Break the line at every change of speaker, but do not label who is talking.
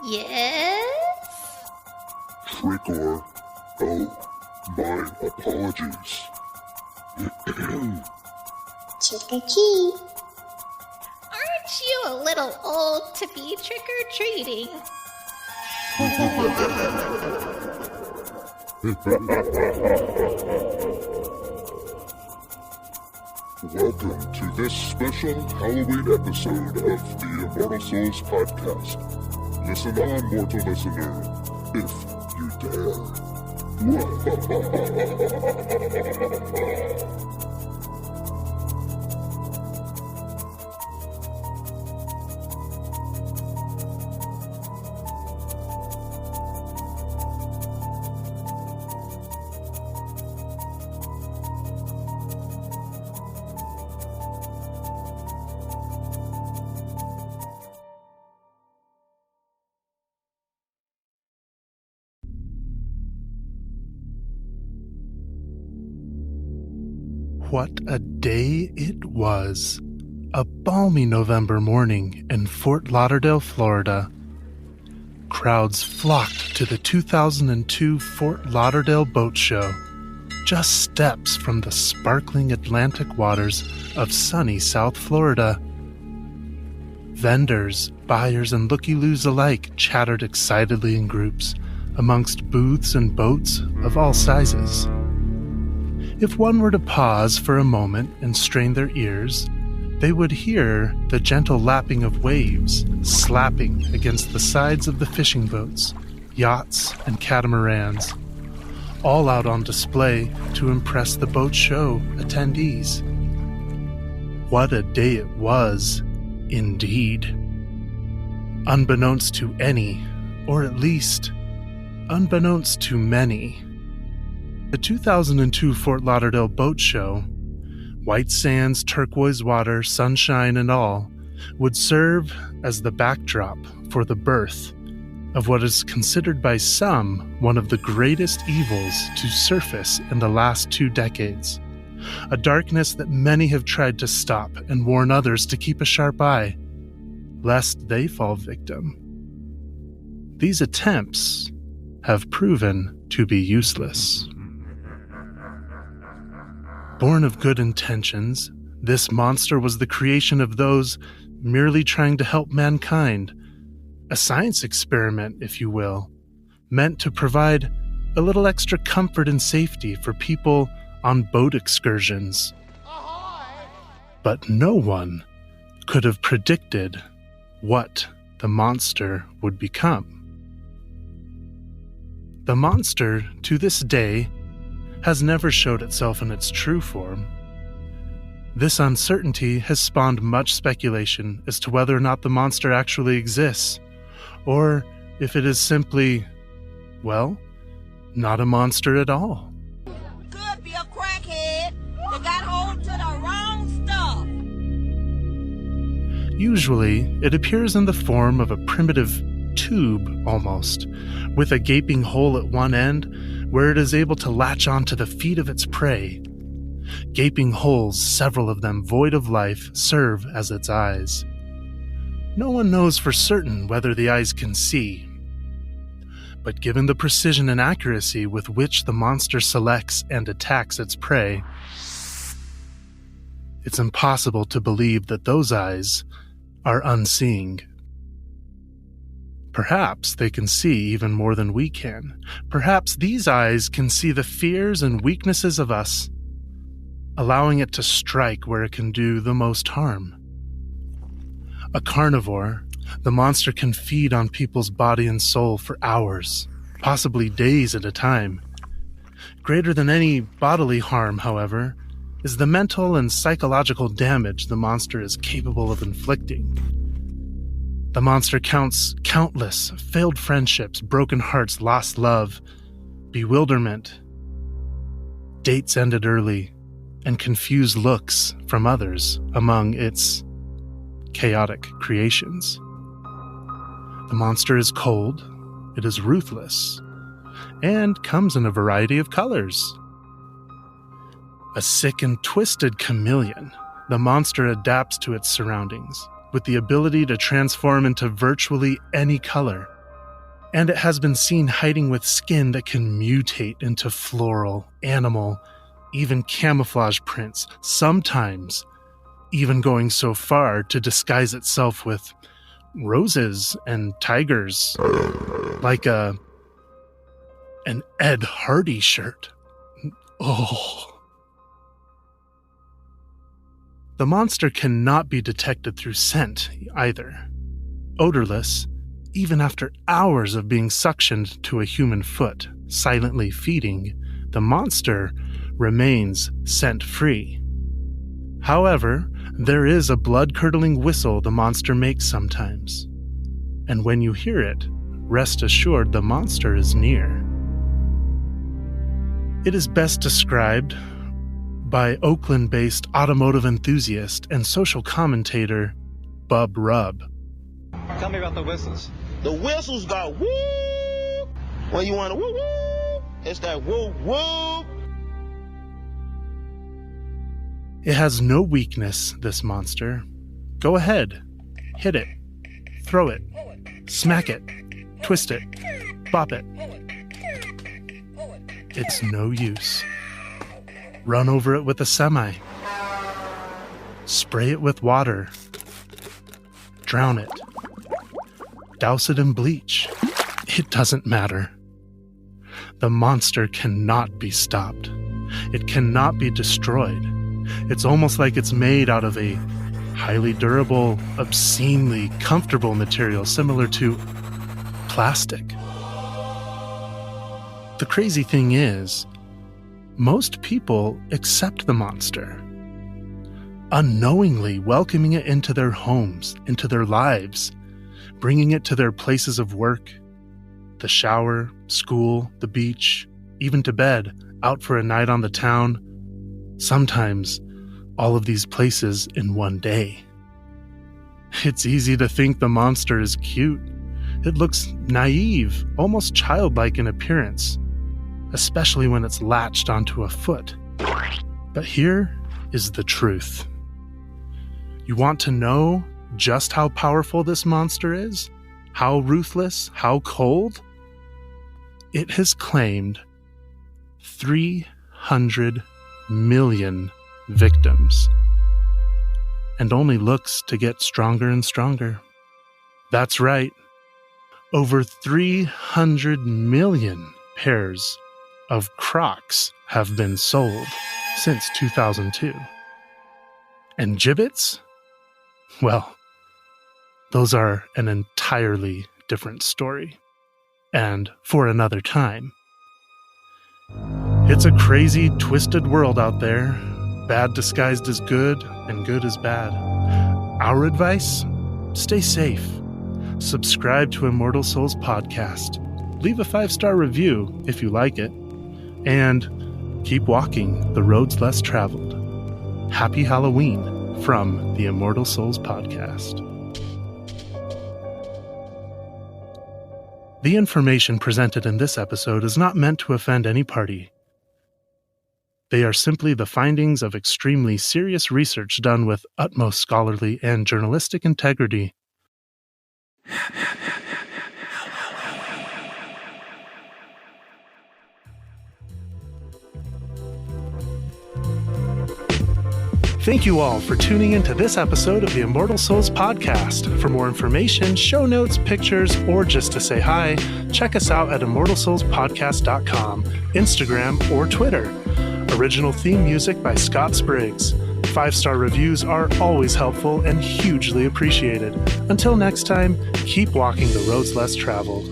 Yes?
Tricor. Oh, my apologies.
Trick-or-treat.
Aren't you a little old to be trick-or-treating?
Welcome to this special Halloween episode of the Immortal Souls podcast. Listen on, mortal listener, if you dare.
What a day it was. A balmy November morning in Fort Lauderdale, Florida. Crowds flocked to the 2002 Fort Lauderdale Boat Show, just steps from the sparkling Atlantic waters of sunny South Florida. Vendors, buyers, and looky-loos alike chattered excitedly in groups amongst booths and boats of all sizes. If one were to pause for a moment and strain their ears, they would hear the gentle lapping of waves slapping against the sides of the fishing boats, yachts, and catamarans, all out on display to impress the boat show attendees. What a day it was, indeed. Unbeknownst to any, or at least, unbeknownst to many, the 2002 Fort Lauderdale Boat Show, white sands, turquoise water, sunshine, and all, would serve as the backdrop for the birth of what is considered by some one of the greatest evils to surface in the last 2 decades, a darkness that many have tried to stop and warn others to keep a sharp eye, lest they fall victim. These attempts have proven to be useless. Born of good intentions, this monster was the creation of those merely trying to help mankind, a science experiment, if you will, meant to provide a little extra comfort and safety for people on boat excursions. But no one could have predicted what the monster would become. The monster, to this day, has never showed itself in its true form. This uncertainty has spawned much speculation as to whether or not the monster actually exists, or if it is simply, well, not a monster at all.
Could be a crackhead that got hold to the wrong stuff.
Usually, it appears in the form of a primitive tube, almost, with a gaping hole at one end where it is able to latch onto the feet of its prey. Gaping holes, several of them void of life, serve as its eyes. No one knows for certain whether the eyes can see, but given the precision and accuracy with which the monster selects and attacks its prey, it's impossible to believe that those eyes are unseeing. Perhaps they can see even more than we can. Perhaps these eyes can see the fears and weaknesses of us, allowing it to strike where it can do the most harm. A carnivore, the monster can feed on people's body and soul for hours, possibly days at a time. Greater than any bodily harm, however, is the mental and psychological damage the monster is capable of inflicting. The monster counts countless failed friendships, broken hearts, lost love, bewilderment, dates ended early, and confused looks from others among its chaotic creations. The monster is cold, it is ruthless, and comes in a variety of colors. A sick and twisted chameleon, the monster adapts to its surroundings, with the ability to transform into virtually any color, and it has been seen hiding with skin that can mutate into floral, animal, even camouflage prints, sometimes even going so far to disguise itself with roses and tigers, like an Ed Hardy shirt. Oh. The monster cannot be detected through scent either. Odorless, even after hours of being suctioned to a human foot, silently feeding, the monster remains scent-free. However, there is a blood-curdling whistle the monster makes sometimes. And when you hear it, rest assured the monster is near. It is best described by Oakland-based automotive enthusiast and social commentator Bub Rub.
Tell me about the whistles.
The whistles got woo. When you want to woo woo, it's that woo woo.
It has no weakness, this monster. Go ahead. Hit it. Throw it. Smack it. Twist it. Bop it. It's no use. Run over it with a semi. Spray it with water. Drown it. Douse it in bleach. It doesn't matter. The monster cannot be stopped. It cannot be destroyed. It's almost like it's made out of a highly durable, obscenely comfortable material similar to plastic. The crazy thing is, most people accept the monster, unknowingly welcoming it into their homes, into their lives, bringing it to their places of work, the shower, school, the beach, even to bed, out for a night on the town, sometimes all of these places in one day. It's easy to think the monster is cute. It looks naive, almost childlike in appearance, especially when it's latched onto a foot. But here is the truth. You want to know just how powerful this monster is? How ruthless? How cold? It has claimed 300 million victims, and only looks to get stronger and stronger. That's right. Over 300 million pairs of Crocs have been sold since 2002. And gibbets? Well, those are an entirely different story, and for another time. It's a crazy, twisted world out there, bad disguised as good and good as bad. Our advice? Stay safe. Subscribe to Immortal Souls Podcast. Leave a 5-star review if you like it. And keep walking the roads less traveled. Happy Halloween from the Immortal Souls Podcast. The information presented in this episode is not meant to offend any party. They are simply the findings of extremely serious research done with utmost scholarly and journalistic integrity. Thank you all for tuning into this episode of the Immortal Souls Podcast. For more information, show notes, pictures, or just to say hi, check us out at immortalsoulspodcast.com, Instagram, or Twitter. Original theme music by Scott Spriggs. 5-star reviews are always helpful and hugely appreciated. Until next time, keep walking the roads less traveled.